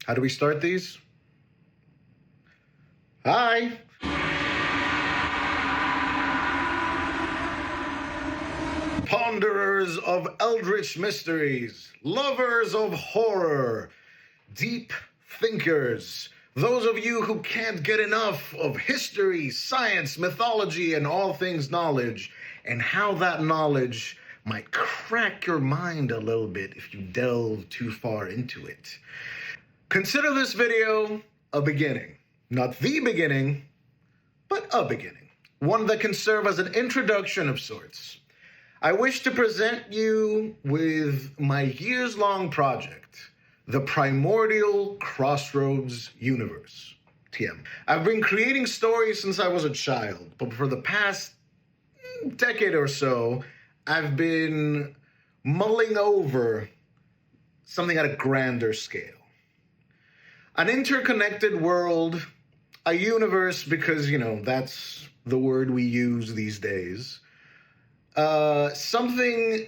How do we start these? Hi. Ponderers of eldritch mysteries, lovers of horror, deep thinkers, those of you who can't get enough of history, science, mythology, and all things knowledge, and how that knowledge might crack your mind a little bit if you delve too far into it. Consider this video a beginning. Not the beginning, but a beginning. One that can serve as an introduction of sorts. I wish to present you with my years-long project, the Primordial Crossroads universe, TM. I've been creating stories since I was a child, but for the past decade or so, I've been mulling over something at a grander scale. An interconnected world, a universe, because, that's the word we use these days. Something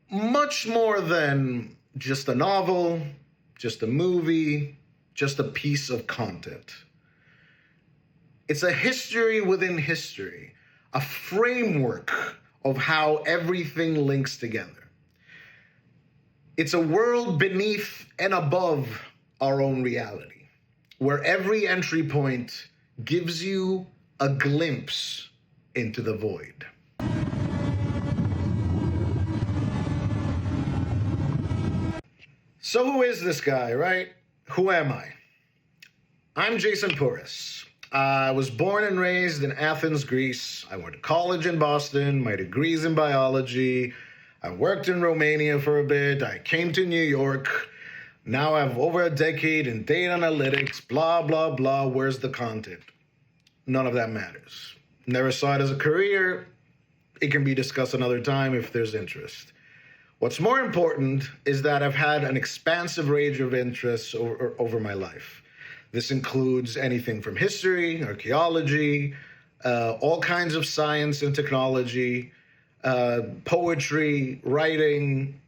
much more than just a novel, just a movie, just a piece of content. It's a history within history, a framework of how everything links together. It's a world beneath and above our own reality, where every entry point gives you a glimpse into the void. So who is this guy, right? Who am I? I'm Jason Pouris. I was born and raised in Athens, Greece. I went to college in Boston, my degree's in biology. I worked in Romania for a bit. I came to New York. Now I have over a decade in data analytics, blah, blah, blah. Where's the content? None of that matters. Never saw it as a career. It can be discussed another time if there's interest. What's more important is that I've had an expansive range of interests over my life. This includes anything from history, archaeology, all kinds of science and technology, poetry, writing,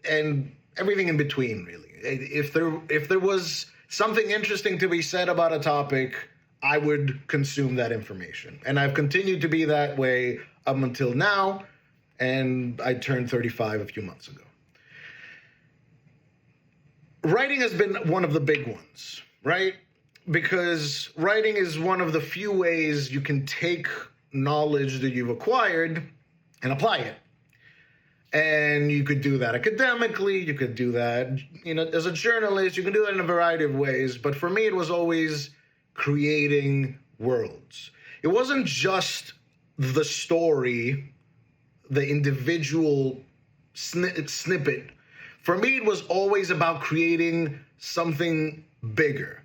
and everything in between, really. If there was something interesting to be said about a topic, I would consume that information. And I've continued to be that way up until now. And I turned 35 a few months ago. Writing has been one of the big ones, right? Because writing is one of the few ways you can take knowledge that you've acquired and apply it. And you could do that academically, you could do that, as a journalist, you can do that in a variety of ways. But for me, it was always creating worlds. It wasn't just the story, the individual snippet. For me, it was always about creating something bigger.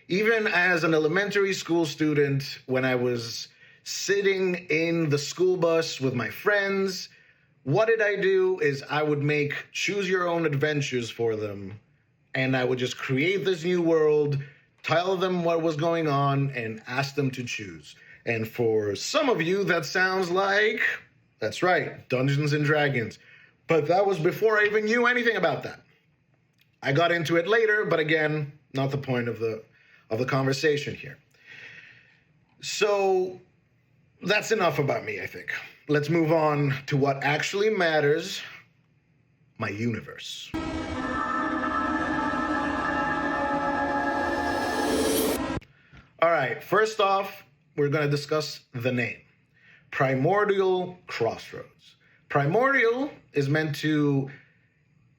Even as an elementary school student, when I was sitting in the school bus with my friends, what did I do is I would make choose your own adventures for them. And I would just create this new world, tell them what was going on, and ask them to choose. And for some of you, that sounds like, that's right, Dungeons and Dragons. But that was before I even knew anything about that. I got into it later, but again, not the point of the conversation here. So that's enough about me, I think. Let's move on to what actually matters, my universe. All right, first off, we're going to discuss the name. Primordial Crossroads. Primordial is meant to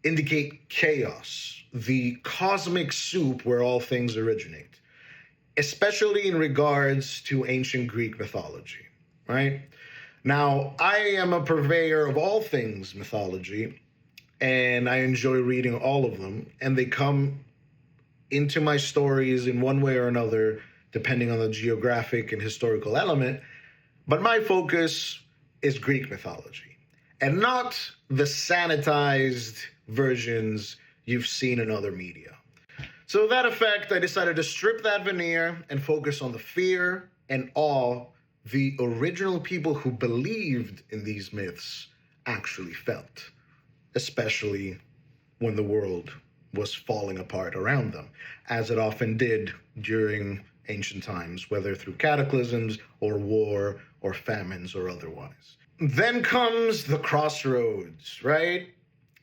indicate chaos, the cosmic soup where all things originate, especially in regards to ancient Greek mythology, right? Now, I am a purveyor of all things mythology, and I enjoy reading all of them, and they come into my stories in one way or another, depending on the geographic and historical element. But my focus is Greek mythology, and not the sanitized versions you've seen in other media. So to that effect, I decided to strip that veneer and focus on the fear and awe the original people who believed in these myths actually felt, especially when the world was falling apart around them, as it often did during ancient times, whether through cataclysms or war or famines or otherwise. Then comes the crossroads, right?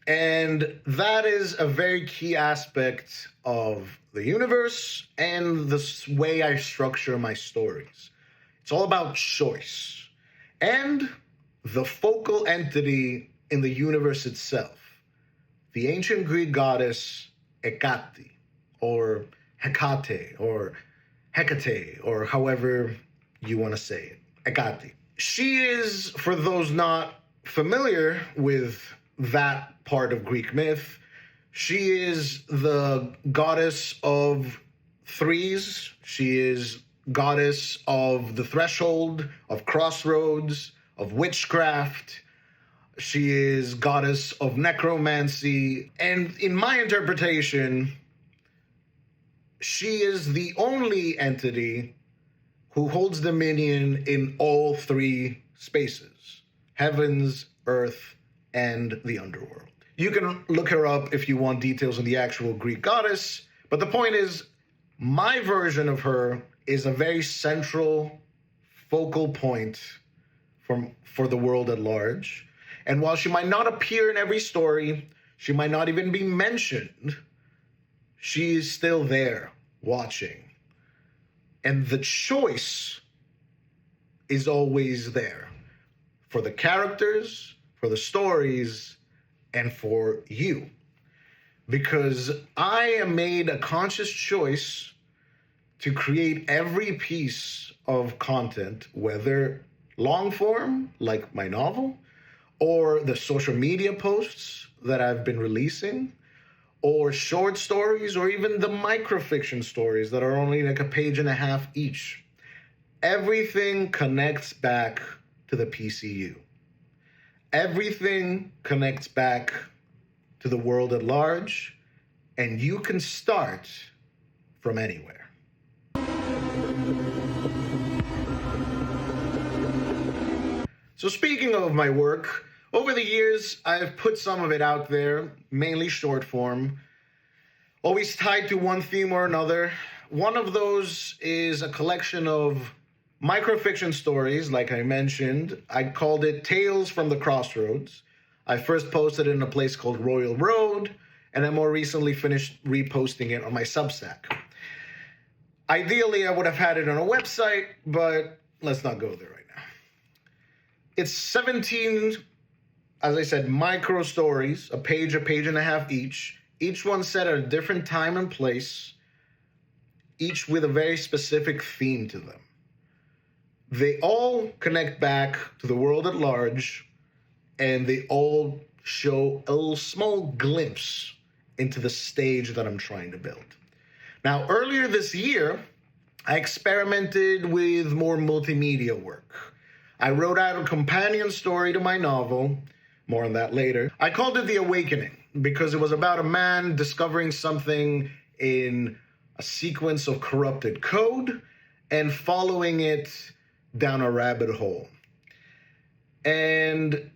And that is a very key aspect of the universe and the way I structure my stories. It's all about choice and the focal entity in the universe itself, the ancient Greek goddess Hecate, or Hecate, or Hecate, or however you want to say it, Hecate. She is, for those not familiar with that part of Greek myth, she is the goddess of threes. She is goddess of the threshold, of crossroads, of witchcraft. She is goddess of necromancy. And in my interpretation, she is the only entity who holds dominion in all three spaces: heavens, earth, and the underworld. You can look her up if you want details on the actual Greek goddess, but the point is, my version of her is a very central focal point for the world at large. And while she might not appear in every story, she might not even be mentioned, she is still there watching. And the choice is always there for the characters, for the stories, and for you. Because I have made a conscious choice to create every piece of content, whether long form, like my novel, or the social media posts that I've been releasing, or short stories, or even the microfiction stories that are only like a page and a half each. Everything connects back to the PCU. Everything connects back to the world at large, and you can start from anywhere. So speaking of my work, over the years, I've put some of it out there, mainly short form, always tied to one theme or another. One of those is a collection of microfiction stories, like I mentioned. I called it Tales from the Crossroads. I first posted it in a place called Royal Road, and I more recently finished reposting it on my Substack. Ideally, I would have had it on a website, but let's not go there right now. It's 17, as I said, micro stories, a page and a half each one set at a different time and place, each with a very specific theme to them. They all connect back to the world at large, and they all show a little small glimpse into the stage that I'm trying to build. Now, earlier this year, I experimented with more multimedia work. I wrote out a companion story to my novel, more on that later. I called it The Awakening because it was about a man discovering something in a sequence of corrupted code and following it down a rabbit hole. And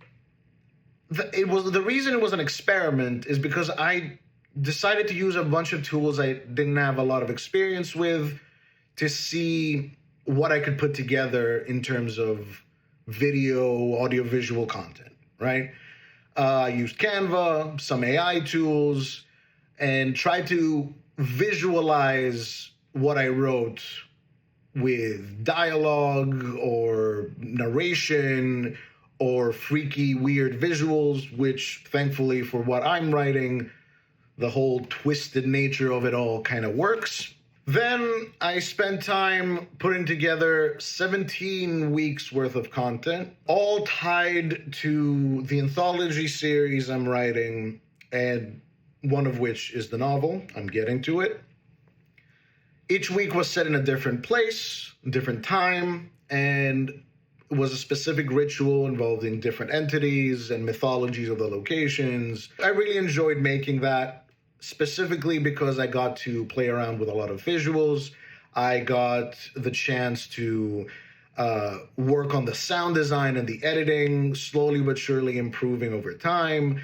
the reason it was an experiment is because I decided to use a bunch of tools I didn't have a lot of experience with to see what I could put together in terms of video, audiovisual content, right? I used Canva, some AI tools, and tried to visualize what I wrote with dialogue or narration or freaky, weird visuals, which thankfully for what I'm writing, the whole twisted nature of it all kind of works. Then I spent time putting together 17 weeks worth of content, all tied to the anthology series I'm writing, and one of which is the novel. I'm getting to it. Each week was set in a different place, different time, and it was a specific ritual involving different entities and mythologies of the locations. I really enjoyed making that, specifically because I got to play around with a lot of visuals. I got the chance to work on the sound design and the editing, slowly but surely improving over time.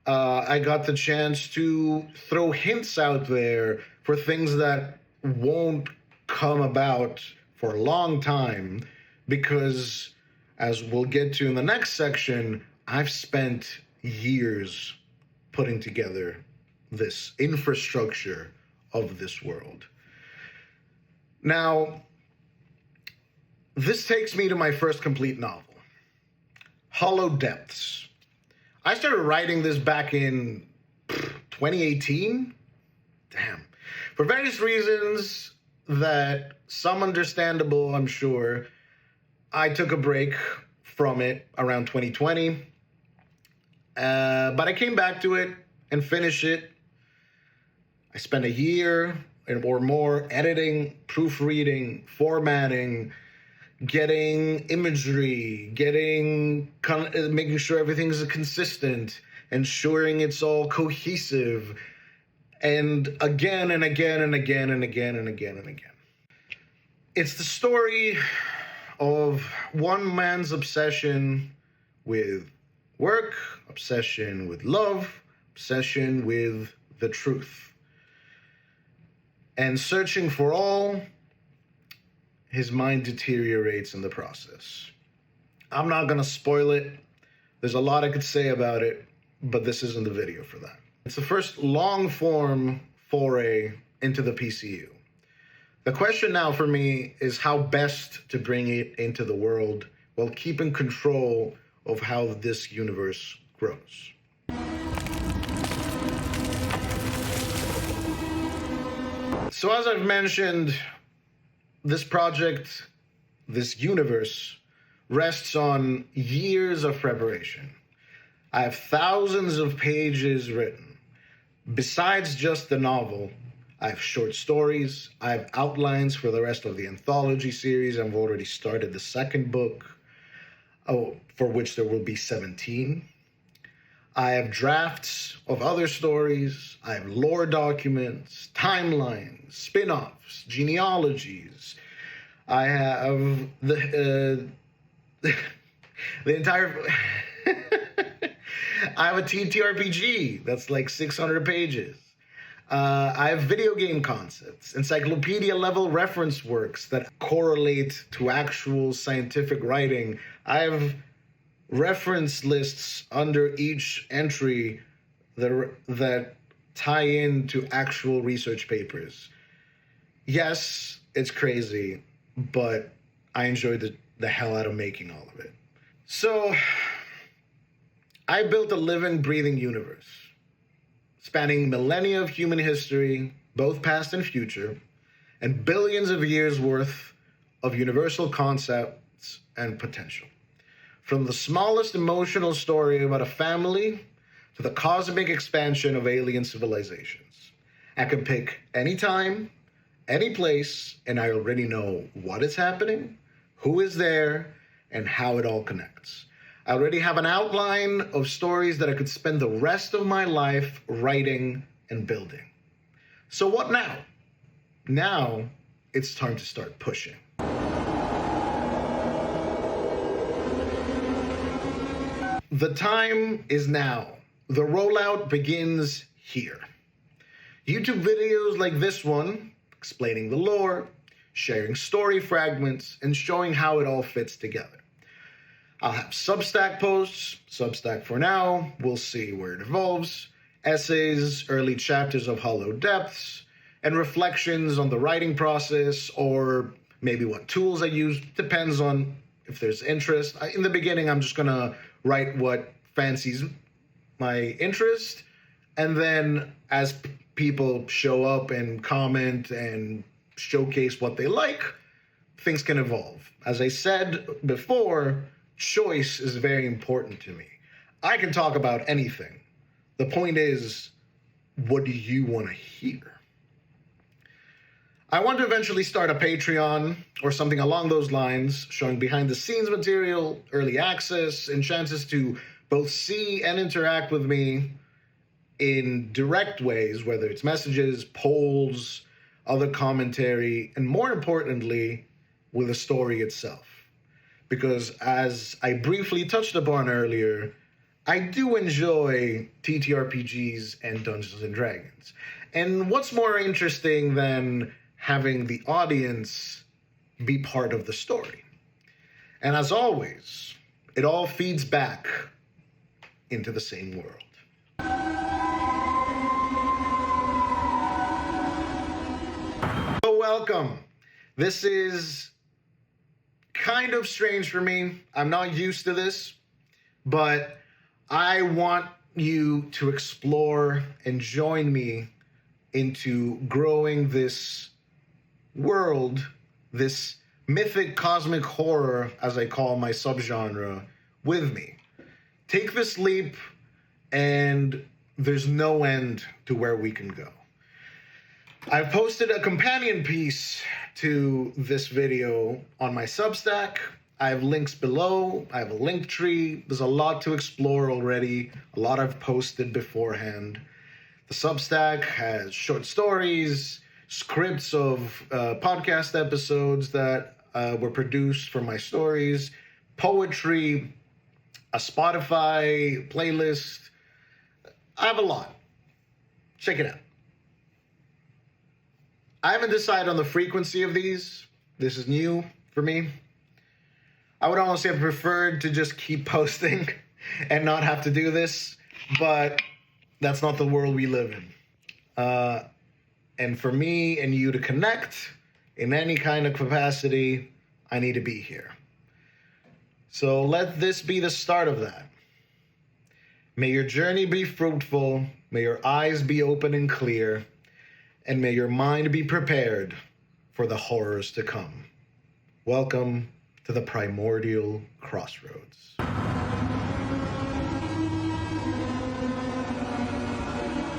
I got the chance to throw hints out there for things that won't come about for a long time because, as we'll get to in the next section, I've spent years putting together this infrastructure of this world. Now, this takes me to my first complete novel, Hollow Depths. I started writing this back in 2018. Damn. For various reasons that some understandable, I'm sure, I took a break from it around 2020. But I came back to it and finished it. I spent a year or more editing, proofreading, formatting, getting imagery, making sure everything's consistent, ensuring it's all cohesive, and again and again and again and again and again and again. It's the story of one man's obsession with work, obsession with love, obsession with the truth, and searching for all. His mind deteriorates in the process. I'm not going to spoil it. There's a lot I could say about it, but this isn't the video for that. It's the first long-form foray into the PCU. The question now for me is how best to bring it into the world while keeping control of how this universe grows. So as I've mentioned, this project, this universe, rests on years of preparation. I have thousands of pages written. Besides just the novel, I have short stories, I have outlines for the rest of the anthology series. I've already started the second book, for which there will be 17. I have drafts of other stories. I have lore documents, timelines, spin-offs, genealogies. I have the entire... I have a TTRPG that's like 600 pages. I have video game concepts, encyclopedia-level reference works that correlate to actual scientific writing. I have reference lists under each entry that tie into actual research papers. Yes, it's crazy, but I enjoyed the hell out of making all of it. So, I built a living, breathing universe, spanning millennia of human history, both past and future, and billions of years worth of universal concepts and potential. From the smallest emotional story about a family to the cosmic expansion of alien civilizations. I can pick any time, any place, and I already know what is happening, who is there, and how it all connects. I already have an outline of stories that I could spend the rest of my life writing and building. So what now? Now, it's time to start pushing. The time is now. The rollout begins here. YouTube videos like this one, explaining the lore, sharing story fragments, and showing how it all fits together. I'll have Substack posts, Substack for now, we'll see where it evolves, essays, early chapters of Hollow Depths, and reflections on the writing process, or maybe what tools I use, depends on if there's interest. In the beginning, I'm just gonna write what fancies my interest, and then as people show up and comment and showcase what they like, things can evolve. As I said before, choice is very important to me. I can talk about anything. The point is, what do you want to hear? I want to eventually start a Patreon or something along those lines, showing behind the scenes material, early access, and chances to both see and interact with me in direct ways, whether it's messages, polls, other commentary, and more importantly, with the story itself. Because as I briefly touched upon earlier, I do enjoy TTRPGs and Dungeons and Dragons. And what's more interesting than having the audience be part of the story? And as always, it all feeds back into the same world. So welcome. This is kind of strange for me. I'm not used to this, but I want you to explore and join me into growing this world, this mythic cosmic horror, as I call my subgenre, with me. Take this leap, and there's no end to where we can go. I've posted a companion piece to this video on my Substack. I have links below. I have a link tree. There's a lot to explore already. A lot I've posted beforehand. The Substack has short stories, scripts of podcast episodes that were produced for my stories, poetry, a Spotify playlist. I have a lot. Check it out. I haven't decided on the frequency of these. This is new for me. I would almost have preferred to just keep posting and not have to do this, but that's not the world we live in. And for me and you to connect in any kind of capacity, I need to be here. So let this be the start of that. May your journey be fruitful. May your eyes be open and clear. And may your mind be prepared for the horrors to come. Welcome to the Primordial Crossroads.